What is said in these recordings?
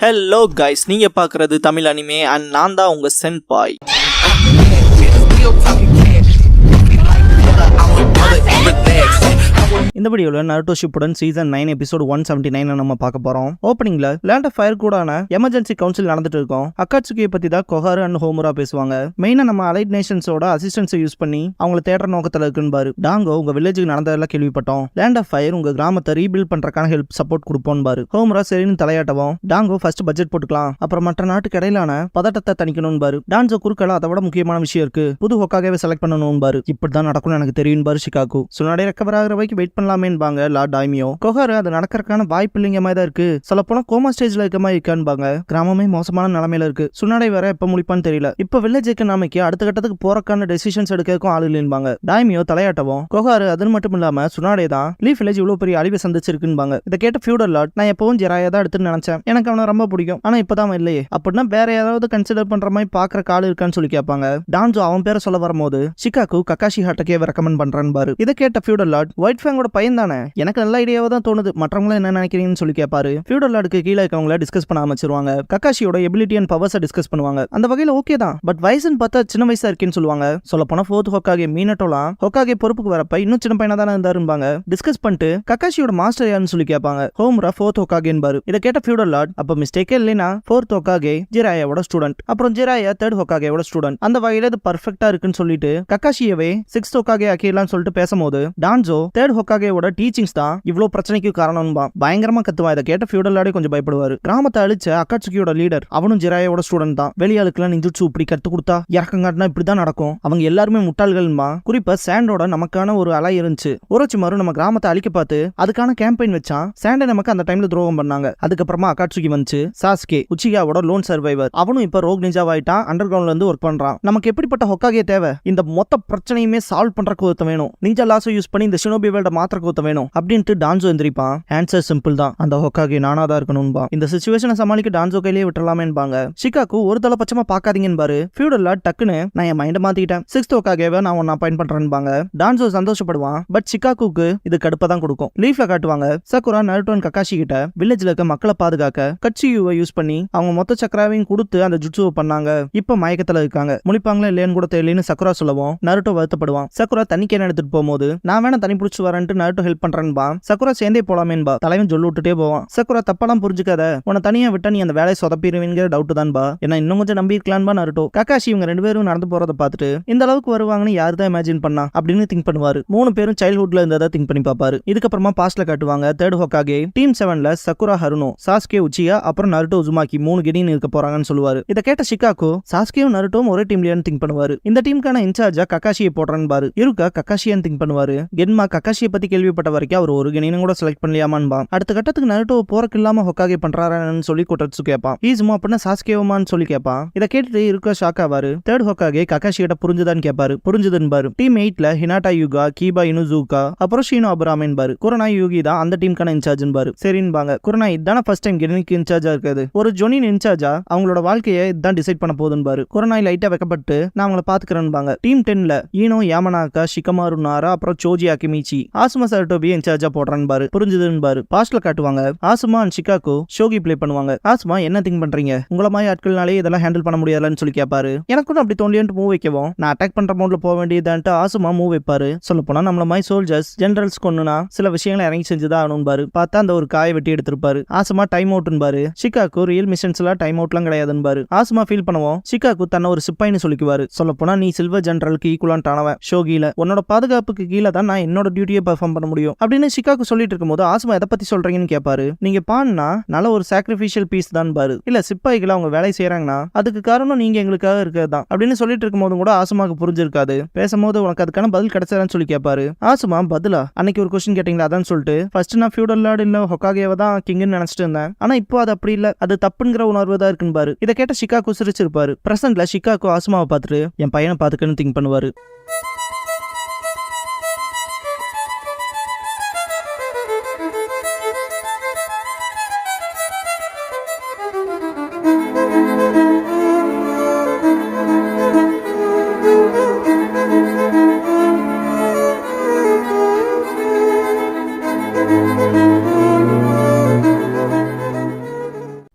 Hello guys, நீங்க பாக்குறது Tamil anime and நான் தான் உங்க சென்பாய். இந்த வீடியோல நருட்டோ ஷிப்புடன் சீசன் 9 எபிசோட் 179 நம்ம பார்க்க போறோம். ஓப்பனிங்ல லேண்ட் ஆஃப் ஃபயர் கூடான எமர்ஜென்சி கவுன்சில் நடந்துட்டு இருக்கும். அக்காட்சுகியை பத்தி தான் கொஹாரு அண்ட் ஹோமுரா பேசுவாங்க. மெயினா நம்ம அலைட் நேஷன்ஸோட அசிஸ்டன்ஸை யூஸ் பண்ணி அவங்களை தேடுற நோக்கத்துல இருக்குன்னு பாரு. டாங்கோ உங்க வில்லேஜுக்கு நடந்ததெல்லாம் கேள்விப்பட்டோம். லேண்ட் ஆஃப் ஃபயர் உங்க கிராமத்தை ரீபில்ட் பண்றதுக்கான ஹெல்ப் சப்போர்ட் கொடுப்போம் பாரு. ஹோமுரா சரின்னு தலையாட்டவும் டாங்கோ ஃபர்ஸ்ட் பட்ஜெட் போட்டுக்கலாம், அப்புறம் மற்ற நாட்டுக்கு இடையிலான பதட்டத்தை தணிக்கணும் பாரு. டான்சோ குறுக்கள அதை விட முக்கியமான விஷயம் இருக்கு, புது ஹோக்காகவே செலக்ட் பண்ணணும் பாரு. இப்படிதான் நடக்கும்னு எனக்கு தெரியும் பாரு. ஷிகாகு சுனாடே ரெக்கவர் ஆகிற வரைக்கும் வெயிட் பண்ணலாமேன்பாங்க லார்ட் டாய்மியோ. கொஹாரு அது நடக்கிறதுக்கான வாய்ப்பு இல்லைங்க மாதிரி தான் இருக்கு, சொல்ல போனா கோமா ஸ்டேஜ்ல இருக்க மாதிரி இருக்கான்பாங்க. கிராமமே மோசமான நிலைமையில இருக்கு, சுனாடே வேற எப்ப முடிப்பான்னு தெரியல. இப்ப வில்லேஜ் எக்கனாமிக்கு அடுத்த கட்டத்துக்கு போறக்கான டெசிஷன்ஸ் எடுக்கிறதுக்கும் ஆள் இல்லைன்பாங்க. டாய்மியோ தலையாட்டவும் கொஹாரு அது மட்டும் இல்லாம சுனாடே தான் லீஃப் வில்லேஜ் இவ்வளவு பெரிய அழிவை சந்திச்சிருக்குன்பாங்க. இதை கேட்ட ஃபியூடர் லார்ட் நான் எப்பவும் ஜெராயா தான் எடுத்துன்னு நினைச்சேன், எனக்கு அவனை ரொம்ப பிடிக்கும், ஆனா இப்பதான் இல்லையே, அப்படின்னா வேற ஏதாவது கன்சிடர் பண்ற மாதிரி பாக்குற கால் இருக்கான்னு சொல்லி கேட்பாங்க. டான்சோ அவன் பேரை சொல்ல வரும்போது ஷிகாகு கக்காஷி ஹாட்டக்கே ரெக்கமெண்ட் பண்றான் பாரு. இதை கேட்ட ஃபியூடர் லார்ட் ஒயிட் ஃபேங்கோட பையன் தானே, எனக்கு நல்ல ஐடியாவா தான் தோணுது, மற்றவங்களும் என்ன நினைக்கிறீங்கன்னு சொல்லி கேட்பாரு. ஃபியூடர் லார்டுக்கு கீழே இருக்கவங்கள டிஸ்கஸ் பண்ண ஆரம்பிச்சிருவாங்க. கக்காஷியோட எபிலிட்டி அண்ட் பவர்ஸை டிஸ்கஸ் பண்ணுவாங்க. அந்த வகையில ஓகே தான், பட் வயசுன்னு பார்த்தா சின்ன வயசா இருக்கேன்னு சொல்லுவாங்க. சொல்ல போனா ஃபோர்த் ஹோக்காகே மீனட்டோலாம் ஹோக்காகே பொறுப்புக்கு வரப்ப இன்னும் சின்ன பையனா தானே இருந்தாருப்பாங்க. டிஸ்கஸ் பண்ணிட்டு கக்காஷியோட மாஸ்டர் யாருன்னு சொல்லி கேட்பாங்க. ஹோமுரா ஃபோர்த் ஹோக்காகேன்னு பாரு. இதை கேட்ட ஃபியூடர் லார்ட் அப்ப மிஸ்டேக்கே இல்லைனா ஃபோர்த் ஹோக்காகே ஜிராயாவோட ஸ்டூடெண்ட், அப்புறம் ஜிராயா தேர்ட் ஹோக்காகேவோட ஸ்டூடெண்ட், அந்த வகையில இது பர்ஃபெக்ட்டா இருக்குன்னு சொல்லிட்டு கக்காஷியவே சிக்ஸ்த் ஹோக்காகே ஆக்கிடலாம்னு சொல்லிட்டு பேசும்போது டான்சோ தேர்ட் ஹோக்காகேவோட டீச்சிங்ஸ் தான் இவ்வளவு பிரச்சனைக்கு காரணம்பா பயங்கரமா கத்துவா. இதை கேட்ட ஃபியூடர் லார்டே கொஞ்சம் பயப்படுவாரு. கிராமத்தை அழிச்ச அக்காட்சுகியோட லீடர் அவனும் ஜிராயாவோட ஸ்டூடெண்ட் தான். வெளியாளுக்குலாம் நிஞ்சுட்சு இப்படி கத்து கொடுத்தா இறக்கங்காட்டினா இப்படிதான் நடக்கும், அவங்க எல்லாருமே முட்டாள்கள்மா. குறிப்பா சாண்டோட நமக்கான ஒரு அலை இருந்துச்சு, ஒரோச்சிமாரு நம்ம கிராமத்தை அழிக்க பார்த்து அதுக்கான கேம்பெயின் வச்சான். சாண்டை நமக்கு அந்த டைம்ல துரோகம் பண்ணாங்க. அதுக்கப்புறமா அக்காட்சுகி வந்துச்சு. சாஸ்கே உச்சிகாவோட லோன் சர்வைவர், அவனும் இப்ப ரோக் நிஞ்சாவாயிட்டான், அண்டர் கிரவுண்ட்ல இருந்து ஒர்க் பண்றான். நமக்கு எப்படிப்பட்ட ஹோக்காகே தேவை, இந்த மொத்த பிரச்சனையுமே சால்வ் பண்றக்கு ஒருத்த வேணும், நிஞ்சா லாஸை யூஸ் பண்ணி இந்த ஷினோபி வேல்ட மாத்திரக்கு ஒருத்த வேணும் அப்படின்ட்டு டான்சோ எந்திரிப்பான். ஆன்சர் சிம்பிள் தான், அந்த ஹோக்காகே நானா தான் இருக்கணும்பா. இந்த சிச்சுவேஷனை சமாளிக்க டான்சோ கையிலேயே விட்டுறலாமேன்பாங்க. ஷிகாகு ஒரு தலை பட்சமா பாக்காதீங்கன்னு பாரு. ஃபியூடர் லார்ட் டக்குன்னு நான் என் மைண்ட மாத்திக்கிட்டேன், சிக்ஸ்த் ஹோக்காகேவை நான் ஒன்னு அப்பாயிண்ட் பண்றேன்பாங்க. டான்சோ சந்தோஷப்படுவான், பட் ஷிகாகுக்கு இது கடுப்பா தான் கொடுக்கும். லீஃப்ல காட்டுவாங்க சக்குரா நருட்டோ கக்காஷி கிட்ட வில்லேஜ்ல இருக்க மக்களை பாதுகாக்க கட்சியுவை யூஸ் பண்ணி அவங்க மொத்த சக்கராவையும் கொடுத்து அந்த ஜுட்சுவை பண்ணாங்க. இப்ப மயக்கத்துல இருக்காங்க, முழிப்பாங்களா இல்லையான்னு கூட தெரியலன்னு சக்குரா சொல்லவும் நருட்டோ வருத்தப்படுவான். சக்குரா தண்ணி கேன் எடுத்துட்டு போகும்போது நான் வேணா தண்ணி பிடிச்சு வரேன்ட்டு நருட்டோ ஹெல்ப் பண்றேன்பா. சக்குரா சேர்ந்தே போலாமேன்பா. தலைவன் சொல்லி விட்டுட்டே போவான். சக்குரா தப்பாலாம் புரிஞ்சுக்காத, உன்னை தனியா விட்டா நீ அந்த வேலையை சொதப்பிடுவீங்கிற டவுட் தான்பா, ஏன்னா இன்னும் கொஞ்சம் நம்பி இருக்கலான்பா நருட்டோ. கக்காஷி இவங்க ரெண்டு பேரும் நடந்து போறதை பார்த்துட்டு இந்த அளவுக்கு வருவாங்கன்னு யாரு தான் இமேஜின் பண்ணா அப்படின்னு திங்க் பண்ணுவாரு. மூணு பேரும் சைல்ட்ஹுட்ல இருந்ததை திங்க் பண்ணி பாப்பாரு. இதுக்கப்புறமா பாஸ்ட்ல காட்டுவாங்க தேர்ட் ஹோக்காகே டீம் 7ல சக்குரா ஹருனோ, சாஸ்கே உச்சியா, அப்புறம் நருட்டோ உசுமாக்கி 3 கெடின்னு இருக்க போறாங்கன்னு சொல்லுவாரு. இதை கேட்ட ஷிகாகு சாஸ்கேவும் நருட்டோவும் ஒரே டீம்லயான்னு திங்க் பண்ணுவாரு. இந்த டீமுக்கான இன்சார்ஜா கக்காஷியை போடுறான்னு பாரு. இருக்கா கக்காஷியான்னு திங்க் பண்ணுவாரு. கென்மா கக்காஷியை பத்தி கேள்விப்பட்ட வரைக்கும் அவர் ஒரு கெனின்னு கூட செலக்ட் பண்ணலையாமான்பா. அடுத்த கட்டத்துக்கு நருட்டோ போறக்கு இல்லாம ஹோக்காகே பண்றாரான்னு சொல்லி கொட்டட்சு கேட்பான். ஈசுமா அப்படின்னா சாஸ்கேவுமான்னு சொல்லி கேட்பான். இதை கேட்டுட்டு இருக்க ஷாக் ஆவாரு. தேர்ட் ஹோக்காகே கக்காஷி கிட்ட புரிஞ்சுதான்னு கேட்பாரு. புரிஞ்சுதுன்னு பாரு. டீம் 8ல ஹினாட்டா யுகா, கீபா இனுசூகா, அப்புறம் ஷீனோ அபராமேன் பாரு. குரனாய் யூகி தான் அந்த டீமுக்கான இன்சார்ஜ் பாரு. சரின்பாங்க. குரனாய் இதான ஃபர்ஸ்ட் டைம் கெனிக்கு இன்சார்ஜா இருக்காது, ஒரு ஜொனின் இன்சார்ஜா அவங்களோட வாழ்க்கையை இதான் டிசைட் பண்ண போகுதுன்னு பாரு. குரனாய் லைட்டா வைக்கப்பட்டு நான் அவங்கள பாத்துக்கிறேன்பாங்க. டீம் 10ல ஈனோ யாமனாக்கா, ஷிகமாரு நாரா, அப்புறம் சோஜி அகிமிச்சி, ஆசுமா சரட்டோபியை இன்சார்ஜா போடுறான்னு பாரு. புரிஞ்சுதுன்னு பாரு. பாஸ்ட்ல காட்டுவாங்க ஆசுமா அண்ட் ஷிகாகு ஷோகி பிளே பண்ணுவாங்க. ஆசுமா என்ன திங்க் பண்றீங்க, உங்களை மாதிரி ஆட்கள்னாலே இதெல்லாம் ஹேண்டில் பண்ண முடியாதுன்னு சொல்லி கேட்பாரு. எனக்கும் அப்படி தோண்டிட்டு மூவ் வைக்கவும் நான் அட்டாக் பண்ற மோட்ல போக வேண்டியதான்ட்டு ஆசுமா மூவ் வைப்பாரு. சொல்ல போனா நம்மள மாதிரி சோல்ஜர்ஸ் ஜெனரல்ஸ் கொண்டுனா சில விஷயங்களை இறங்கி செஞ்சுதான் ஆகணும் பாரு. பார்த்தா அந்த ஒரு காயை வெட்டி எடுத்திருப்பாரு. ஆசுமா டைம் அவுட்னு பாரு. ஷிகாகு ரியல் மிஷன்ஸ் எல்லாம் டைம் அவுட்லாம் கிடையாதுன்னு பாரு. ஆசுமா ஃபீல் பண்ணுவோம். ஷிகாகு தன்னை ஒரு சிப்பாயின்னு சொல்லிக்குவாரு. சொல்ல போனா நீ சில்வர் ஜெனரலுக்கு ஈக்குவலான்டானவன் ஷோகில, உன்னோட பாதுகாப்புக்கு கீழே தான் நான் என்னோட டியூட்டியை பெர்ஃபார்ம் பண்ண முடியும் அப்படின்னு ஷிகாகு சொல்லிட்டு இருக்கும்போது ஆசுமா எதை பத்தி சொல்றீங்கன்னு கேட்பாரு. நீங்க பான்னா நல்ல ஒரு சாக்ரிஃபிஷியல் பீஸ் தான் பாரு, இல்ல சிப்பாய்களை அவங்க வேலை செய்யறாங்கன்னா அதுக்கு காரணம் நீங்க எங்களுக்காக இருக்கிறது தான் அப்படின்னு சொல்லிட்டு இருக்கும் போது கூட ஆசுமாக்கு புரிஞ்சிருக்காது. பேசும்போது உனக்கு அதுக்கான பதில் கிடைச்சதான்னு சொல்லி கேட்பாரு. ஆசுமா பதிலா அன்னைக்கு ஒரு கொஸ்டின் கேட்டீங்களா அதான் சொல்லிட்டு ஃபர்ஸ்ட் நான் ஃபியூடல் லார்ட் இல்ல ஹோக்காகேவை தான் கிங்னு நினைச்சிட்டு இருந்தேன், ஆனா இப்போ அது அப்படி இல்ல, அது தப்புங்கிற உணர்வு தான் இருக்குன்னு பாரு. இதை கேட்ட ஷிகாகு சிரிச்சிருப்பாரு. பிரசன்ட்ல ஷிகாகு ஆசுமாவை பார்த்துட்டு என் பையனை பாத்துக்கன்னு திங்க் பண்ணுவாரு.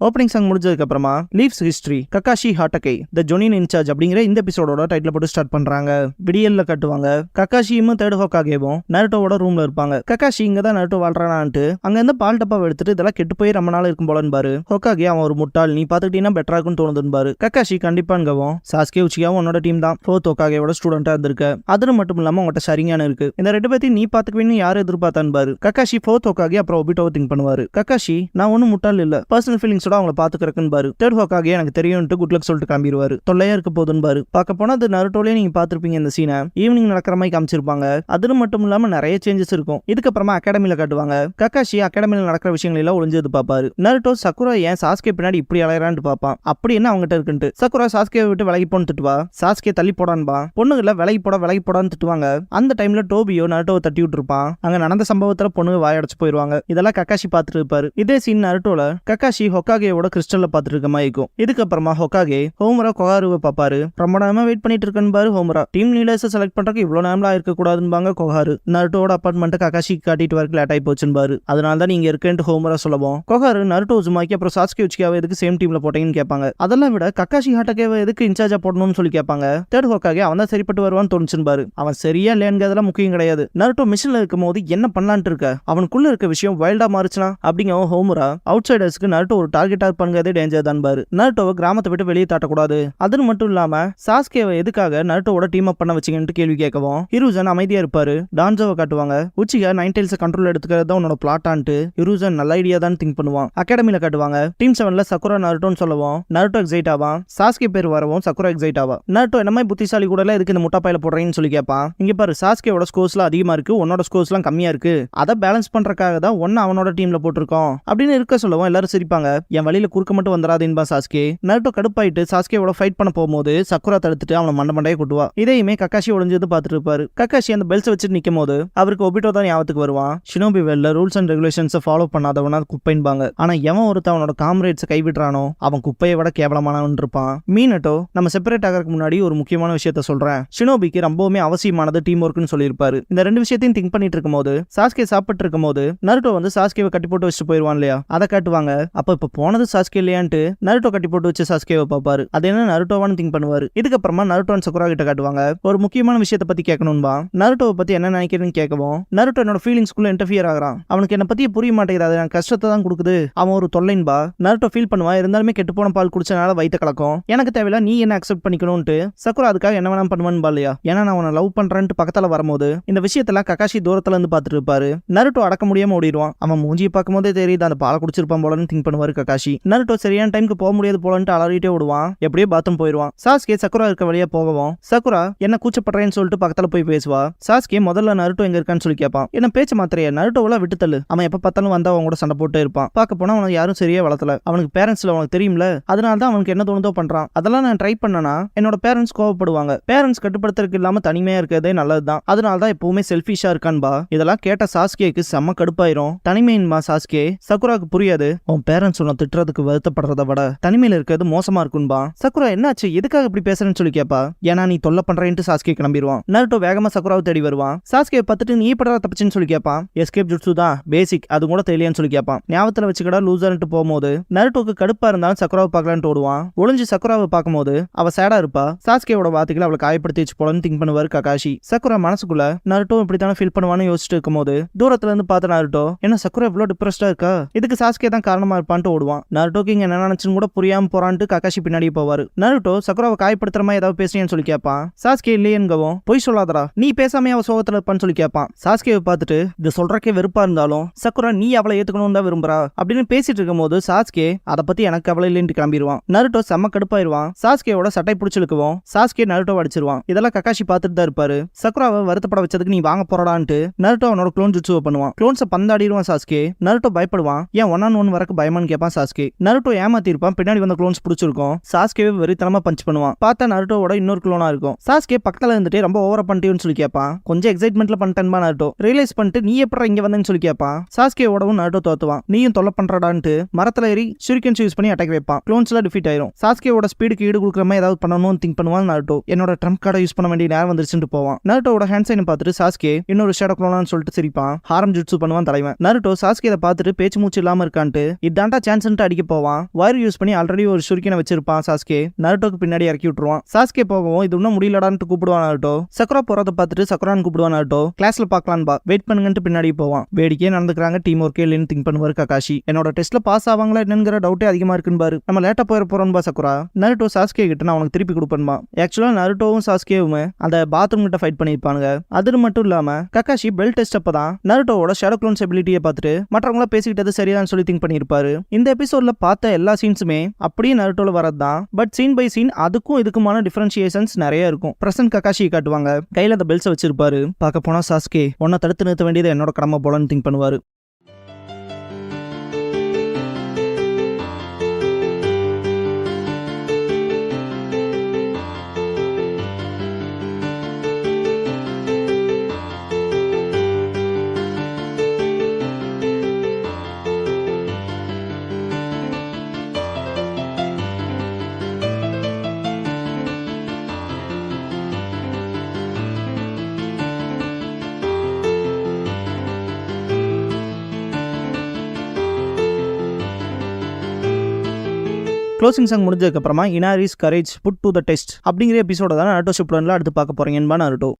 ஓப்பனிங் சாங் முடிஞ்சதுக்கு அப்புறமா லீவ்ஸ் ஹிஸ்டரி கக்காஷி ஹாட்டகை த ஜொனின் இன்சார்ஜ் அப்படிங்கிற இந்த எபிசோடோட டைட்டில் போட்டு ஸ்டார்ட் பண்றாங்க. விடியல்ல கட்டுவாங்க. கக்காஷியும் தேர்ட் ஹோக்காகேவும் நருட்டோவோட ரூம்ல இருப்பாங்க. கக்காஷி இங்க தான் நருட்டோ வாழ்றானான்ட்டு அங்க இருந்து பால் டப்பாவை எடுத்துட்டு இதெல்லாம் கெட்டு போய் ரொம்ப நாள் இருக்கும் போலன்னு பாரு. ஹோக்காகே அவன் ஒரு முட்டாள், நீ பாத்துக்கிட்டீங்கன்னா பெட்டரா இருக்குன்னு தோணுதுன்னு பாரு. கக்காஷி கண்டிப்பாங்கவும் சாஸ்கே உச்சிகாவும் உன்னோட டீம் தான் ஃபோர்த் ஹோக்காகேவோட ஸ்டூடெண்டா இருந்திருக்க. அது மட்டும் இல்லாம உங்கள்கிட்ட சரியான இருக்கு. இந்த ரெண்டு பேத்தையும் நீ பாத்துக்குவேன்னு யாரும் எதிர்பார்த்தான்னு பாரு. கக்காஷி ஃபோர்த் ஹோக்காகே அப்புறம் ஒபிட்டோவை திங்க் பண்ணுவாரு. கக்காஷி நான் ஒன்னும் முட்டாள் இல்ல, பர்சனல் ஃபீலிங்ஸோட அவங்கள பாத்துக்கிறக்குன்னு பாரு. தேர்ட் ஹோக்காகே எனக்கு தெரியும்ட்டு குட் லக் சொல்லிட்டு கிளம்பிடுவாரு. தொல்லையா இருக்க போதுன்னு பாரு. பார்க்க போனா அது நருட்டோலயே நீங்க பாத்துருப்பீங்க. இந்த சீனை ஈவினிங் நடக்கிற மாதிரி காமிச்சிருப்பாங்க. அது மட்டும் இல்லாம நிறைய சேஞ்சஸ் இருக்கும். இதுக்கப்புறமா அகாடமில காட்டுவாங்க. கக்காஷி அகாடமில நடக்கிற விஷயங்கள் எல்லாம் ஒளிஞ்சது பாப்பாரு. நருட்டோ சக்குரா ஏன் சாஸ்கே பின்னாடி இப்படி அலையறான்னு பாப்பான். அப்படி என்ன அவங்ககிட்ட இருக்குன்ட்டு சக்குரா சாஸ்கே விட்டு விலகி போன்னு திட்டுவா. சாஸ்கே தள்ளி போடான்பா. பொண்ணுங்கள விலகி போடான்னு திட்டுவாங்க. அந்த டைம்ல டோபியோ நருட்டோவை தட்டி விட்டு இருப்பான். அங்க நடந்த சம்பவத்துல பொண்ணு வாயடைச்சு போயிருவாங்க. இதெல்லாம் கக்காஷி பாத்துட்டு இருப்பாரு. இதே சீன் நருட்டோல கக்காஷி ஹொக்காகேவோட கிறிஸ்டல்ல பாத்துட்டு இருக்க மாதிரி இருக்கும். இதுக்கப்புறமா ஹொக்காகே ஹோமரா கொஹாருவை பாப்பாரு. ரொம்ப நேரமா வெயிட் பண்ணிட்டு இருக்கேன்னு பாரு. ஹோமரா டீம் லீடர்ஸ் செலக்ட் பண்றதுக்கு இவ்வளவு நேரம்லாம் இருக்க கூடாதுன்னு கொஹாரு. நருட்டோட அபார்ட்மெண்ட் கக்காஷி காட்டிட்டு வரக்கு லேட் ஆகி போச்சுன்னு பாரு. அதனால தான் நீங்க இருக்கேன்ட்டு ஹோமரா சொல்லவும் கொஹாரு நருட்டோ உசுமாக்கி அப்புறம் சாஸ்கே உச்சிகாவை எதுக்கு சேம் டீம்ல போட்டீங்கன்னு கேட்பாங்க. அதெல்லாம் விட கக்காஷி ஹாட்டகேவை எதுக்கு இன்சார்ஜா போடணும்னு சொல்லி கேட்பாங்க. தேர்ட் ஹோக்காகே அவன் தான் சரிப்பட்டு வருவான்னு தோணுச்சுன்னு பாரு. அவன் சரியா இல்லையாங்கிறதெல்லாம் முக்கியம் கிடையாது. நருட்டோ மிஷன்ல இருக்கும் போது என்ன பண்ணலான்ட்டு இருக்க, அவனுக்குள்ள இருக்க விஷயம் வைல்டா மாறுச்சுனா அப்படிங்கவும் ஹோமரா அவுட் சைடர்ஸ்க்கு நருட்டோ ஒரு டார்கெட்டா பண்ணுறதே டேஞ்சர் தான் பாரு. நருட்டோவை கிராமத்தை விட்டு வெளியே தாட்டக்கூடாது. அது மட்டும் இல்லாம சாஸ்கேவை எதுக்காக நருட்டோவோட டீம் அப் பண்ண வச்சிங்கன்னு கேள்வி கேட்கவும் ஹிருசன் அமைதியா இருப்பாரு. டான்ஜோவை காட்டுவாங்க. உச்சிகா நைன் டெயில்ஸ் கண்ட்ரோல் எடுத்துக்கிறது தான் உன்னோட பிளாட்டான்ட்டு ஹிருசன் நல்ல ஐடியா தான் திங்க் பண்ணுவான். அகாடமில காட்டுவாங்க. டீம் 7ல சக்குரா நருட்டோன்னு சொல்லவும் நருட்டோ எக்ஸைட் ஆவான். சாஸ்கே பேர் வரவும் சக்குரா எக்ஸைட் ஆவா. நருட்டோ என்ன மாதிரி புத்திசாலி கூட எதுக்கு இந்த முட்டாப்பாயில போடுறீங்கன்னு சொல்லி கேட்பான். இங்க பாரு சாஸ்கேவோட ஸ்கோர்ஸ்லாம் அதிகமா இருக்கு, உன்னோட ஸ்கோர்ஸ்லாம் கம்மியா இருக்கு. அதை பேலன்ஸ் பண்றதுக்காக தான் ஒன்னு அவனோட டீம்ல போட்டிருக்கோம் அப்படின்னு இருக்க சொல்லவும் எல்லாரும் சிரிப்பாங்க. என் வழியில குறுக்க மட்டும் வந்துடாதேன்பா சாஸ்கே. நருட்டோ கடுப்பாயிட்டு சாஸ்கேவோட ஃபைட் பண்ண போகும்போது சக்குரா தடுத்துட்டு அவனை மண்டையை கொட்டுவா. இதையுமே கக்காஷி ஒளிஞ்சது பார்த்துட்டு இருப்பாரு. கக்காஷி அந்த பெல்ஸ் வச்சுட்டு நிக்கும் போது அவருக்கு ஒபிட்டோ தான் ஞாபகத்துக்கு வருவான். ஷினோபி வெல்ல ரூல்ஸ் அண்ட் ரெகுலேஷன்ஸ் ஃபாலோ பண்ணாதவனா குப்பைன்பாங்க. ஆனா எவன் ஒருத்தன் அவனோட காம்ரேட்ஸ் கைவிடுறானோ அவன் குப்பையை விட கேவலமானவன் இருப்பான். மீனட்டோ நம்ம செப்பரேட் ஆகிறதுக்கு முன்னாடி ஒரு முக்கியமான விஷயத்த சொல்றேன். ஷினோபிக்கு ரொம்பவுமே அவசியமானது டீம் ஒர்க்னு சொல்லியிருப்பாரு. இந்த ரெண்டு விஷயத்தையும் திங்க் பண்ணிட்டு இருக்கும் போது சாஸ்கே சாப்பிட்டு இருக்கும் போது நருட்டோ வந்து சாஸ்கேவை கட்டி போட்டு வச்சுட்டு போயிருவான் இல்லையா, அதை காட்டுவாங்க. அப்ப இப்ப போனது சாஸ்கே இல்லையான்ட்டு நருட்டோ கட்டி போட்டு வச்சு சாஸ்கேவை பாப்பாரு. அது என்ன நருட்டோவான்னு திங்க் பண்ணுவாரு. இதுக்கப்புறமா நருட்டோ சக்குரா கிட்ட காட்டுவாங்க. ஒரு முக்கியமான விஷயத்தை பத்தி கேட்கணும்பா. நருட்டோவை பத்தி என்ன நினைக்கிறேன்னு கேட்கவும் நருட்டோ என்னோட ஃபீலிங்ஸ்குள்ள இன்டர்ஃபியர் ஆகிறான். அவனுக்கு என்ன பத்தி புரிய மாட்டேங்குது, அது எனக்கு கஷ்டத்தை தான் கொடுக்குது. அவன் ஒரு தொல்லைன்பா. நருட்டோ ஃபீல் பண்ணுவா. இருந்தாலுமே கெட்டு போன பால் குடிச்சனால வயித்த கலக்கும். எனக்கு தேவையில்ல, நீ என்ன அக்செப்ட் பண்ணிக்கணும்ட்டு சக்குரா அதுக்காக என்ன வேணாம் பண்ணுவான்பா இல்லையா. ஏன்னா நான் அவனை லவ் பண்றேன்ட்டு பக்கத்துல வரும்போது இந்த விஷயத்தெல்லாம் கக்காஷி தூரத்துல இருந்து பாத்துட்டு இருப்பாரு. நருட்டோ அடக்க முடியாம ஓடிடுவான். அவன் மூஞ்சியை பார்க்கும் போதே தெரியுது அந்த பாலை குடிச்சிருப்பான் போலன்னு திங்க் பண்ணுவாரு கக்காஷி. நருட்டோ சரியான டைமுக்கு போக முடியாது போலன்ட்டு அலறிட்டே விடுவான். எப்படியோ பாத்ரூம் போயிடுவான். சாஸ்கே சக்குரா இருக்க வழியா போகவும் சக்குரா என்ன கூச்சப்படுறேன்னு சொல்லிட்டு பக்கத்துல போய் பேசுவா. சாஸ்கே முதல்ல நருட்டோ எங்க இருக்கான்னு சொல்லி கேட்பான். என்ன பேச்சு மாத்திரையா, நருட்டோவெல்லாம் விட்டு தள்ளு. அவன் எப்ப பார்த்தாலும் வந்தா அவன் கூட சண்டை போட்டே இருப்பான். பார்க்க போனா அவனுக்கு யாரும் சரியா வளர்த்தல. அவனுக்கு பேரண்ட்ஸ்ல அவனுக்கு தெரியும்ல, அதனால தான் அவனுக்கு என்ன தோணுதோ பண்றான். அதெல்லாம் நான் ட்ரை பண்ணனா என்னோட பேரண்ட்ஸ் கோவப்படுவாங்க. பேரண்ட்ஸ் கட்டுப்படுத்துறதுக்கு இல்லாம தனிமையா இருக்கிறதே நல்லதுதான். அதனால தான் எப்பவுமே செல்ஃபிஷா இருக்கான்பா. இதெல்லாம் கேட்ட சாஸ்கேக்கு செம்ம கடுப்பாயிரும். தனிமையின்மா சாஸ்கே. சக்குராக்கு புரியாது. உன் பேரண்ட்ஸ் உன்னை திட்டுறதுக்கு வருத்தப்படுறத விட தனிமையில இருக்கிறது மோசமா இருக்குன்பா. சக்குரா என்னாச்சு, எதுக்காக இப்படி பேசுறேன்னு சொல்லி கேப்பா. ஏன்னா நீ தொல்லை பண்றேன்ட்டு சாஸ்கே கிளம்பிடுவான். நருட்டோ வேகமா சக்குராவை தேடி வருவான். சாஸ்கே பார்த்துட்டு நீ படுற தப்பிச்சுன்னு சொல்லி கேட்பான். எஸ்கேப் ஜுட்சு தான் பேசிக், அது கூட தெரியலன்னு சொல்லி கேட்பான். ஞாபகத்துல வச்சுக்கடா லூசர்ன்ட்டு போகும்போது நருட்டோக்கு கடுப்பா இருந்தாலும் சக்குராவை பார்க்கலான்ட்டு ஓடுவான். ஒளிஞ்சு சக்குராவை பார்க்கும்போது அவ சேடா இருப்பா. சாஸ்கேவோட வார்த்தைகளை அவளை காயப்படுத்தி வச்சு போலன்னு திங்க் பண்ணுவாரு கக்காஷி. சக்குரா மனசுக்குள்ள நருட்டோ இப்படித்தானே ஃபீல் பண்ணுவான்னு யோசிச்சுட்டு இருக்கும் போது தூரத்துல இருந்து பார்த்த நருட்டோ என்ன சக்குரா இவ்வளவு டிப்ரெஸ்டா இருக்கா, இதுக்கு சாஸ்கே தான் காரணமா இருப்பான்ட்டு ஓடுவான். நருட்டோக்கு இங்க என்ன நினைச்சுன்னு கூட புரியாம போறான்ட்டு கக்காஷி பின்னாடி போவாரு. நருட்டோ சக்குராவை காயப்படுத்துற மாதிரி ஏதாவது பேசுறேன்னு சொல்லி கேட்பான். சாஸ்கே இல்லையேங்கவும் பொய் சொல்லாதடா, நீ பேசாமே அவ சோகத்துல இருப்பான்னு சொல்லி கேட்பான். சாஸ்கேவை பார்த்துட்டு இது சொல்றக்கே வெறுப்பா இருந்தாலும் சக்குரா நீ அவளை ஏத்துக்கணும் தான் விரும்புறா அப்படின்னு பேசிட்டு இருக்கும் போது சாஸ்கே அதை பத்தி எனக்கு அவளை இல்லைன்னு கிளம்பிடுவான். நருட்டோ செம்ம கடுப்பாயிருவான். சாஸ்கேவோட சட்டை பிடிச்சிருக்கவும் சாஸ்கே நருட்டோ அடிச்சிருவான். இதெல்லாம் கக்காஷி பார்த்துட்டு தான் இருப்பாரு. சக்குராவை வருத்தப்பட வச்சதுக்கு நீ வாங்க போறடான்ட்டு நருட்டோ அவனோட க்ளோன் ஜுட்சுவை பண்ணுவான். க்ளோன்ஸை பந்தாடிடுவான் சாஸ்கே. நருட்டோ பயப்படுவான். ஏன் 1-on-1 வரக்கு பயமான்னு கேட்பான் சாஸ்கே. நருட்டோ ஏமாத்திருப்பான். பின்னாடி வந்த க்ளோன்ஸ் பிடிச்சிருக்கும். சாஸ்கேவே வெறித்தனமா பஞ்ச் பண்ணுவான். பார்த்தா நருட்டோவோட இன்னொரு க்ளோனா இருக்கும். சாஸ்கே பக்கத்துல இருந்துட்டு ரொம்ப ஓவரா பண்ணிட்டேன்னு சொல்லி கேட்பான். கொஞ்சம் எக்ஸைட்மெண்ட்ல பண்ணிட்டேன்பா நருட்டோ. ரியலைஸ் பண்ணிட்டு நீ எப்படி இங்க வந்தேன்னு சொல்லி கேட்பான். சாஸ்கேவோடவும் நருட்டோ தோத்துவான். நீயும் தொல்லை பண்றடான்ட்டு மரத்துல ஏறி ஷூரிகன்ஸ் யூஸ் பண்ணி அட்டாக் வைப்பான். க்ளோன்ஸ்ல டிஃபீட் ஆயிரும். சாஸ்கேவோட ஸ்பீடுக்கு ஈடு கொடுக்குற மாதிரி ஏதாவது பண்ணணும்னு திங்க் பண்ணுவான் நருட்டோ. என்னோட ட்ரம்ப் கார்டை யூஸ் பண்ண வேண்டிய நேரம் வந்துருச்சுட்டு போவான். நருட்டோவோட ஹேண்ட் சைனை பார்த்துட்டு சாஸ்கே இன்னொரு ஷேடோ க்ளோனான்னு சொல்லிட்டு சிரிப்பான். ஹாரம் ஜுட்சு பண்ணுவான் தலைவன். நருட்டோ சாஸ்கே இதை பார்த்துட்டு பேச்சு மூச்சு இல்லாம இருக்கான்ட்டு இதாண்டா சான்ஸ் ஓடுன்ட்டு அடிக்க போவான். வயர் யூஸ் பண்ணி ஆல்ரெடி ஒரு ஷுரிக்கனை வச்சிருப்பான் சாஸ்கே. நருட்டோக்கு பின்னாடி இறக்கி விட்டுருவான். சாஸ்கே போகவும் இது இன்னும் முடியலடான்ட்டு கூப்பிடுவான் நருட்டோ. சக்குரா போறத பார்த்துட்டு சக்குரான்னு கூப்பிடுவான் நருட்டோ. கிளாஸ்ல பார்க்கலாம் பா, வெயிட் பண்ணுங்கன்ட்டு பின்னாடி போவான். வேடிக்கையே நடந்துக்கிறாங்க, டீம் ஒர்க்கே இல்லைன்னு திங்க் பண்ணுவாரு ககாஷி. என்னோட டெஸ்ட்ல பாஸ் ஆவாங்களா என்னங்கிற டவுட்டே அதிகமா இருக்குன்னு பாரு, நம்ம லேட்டா போயிட போறோம்பா சக்குரா. நருட்டோ சாஸ்கே கிட்ட நான் அவனுக்கு திருப்பி கொடுப்பேன்பா. ஆக்சுவலா நருட்டோவும் சாஸ்கேவும் அந்த பாத்ரூம் கிட்ட ஃபைட் பண்ணிருப்பானுங்க. அது மட்டும் இல்லாம ககாஷி பெல் டெஸ்ட் அப்பதான் நருட்டோவோட ஷேடோ க்ளோன்ஸ் எபிலிட்டியை பார்த்துட்டு மற்றவங்கள பேசிக்கிட்டது சரியான்னு சொல்லி திங்க் பண்ணிருப்பாரு. இந்த எபிசோட்ல பார்த்த எல்லா சீன்ஸுமே அப்படியே நருட்டோல வரதுதான். பட் சீன் பை சீன் அதுக்கும் இதுக்குமான டிஃபரன்ஷியேஷன்ஸ் நிறைய இருக்கும். பிரசன்ட் ககாஷி காட்டுவாங்க, கையில அந்த பெல்ஸ் வச்சிருப்பாரு. பார்க்க போனா சாஸ்கே உன்னை தடுத்து நிறுத்த வேண்டியது என்னோட கடமை போலன்னு திங்க் பண்ணுவாரு. க்ளோசிங் சாங் முடிஞ்சதுக்கு அப்புறமா Inari's courage put to the test அப்படிங்கிற எபிசோட தான் நருட்டோ ஷிப்புடன்ல அடுத்து பார்க்க போறீங்க என்பா நருட்டோ.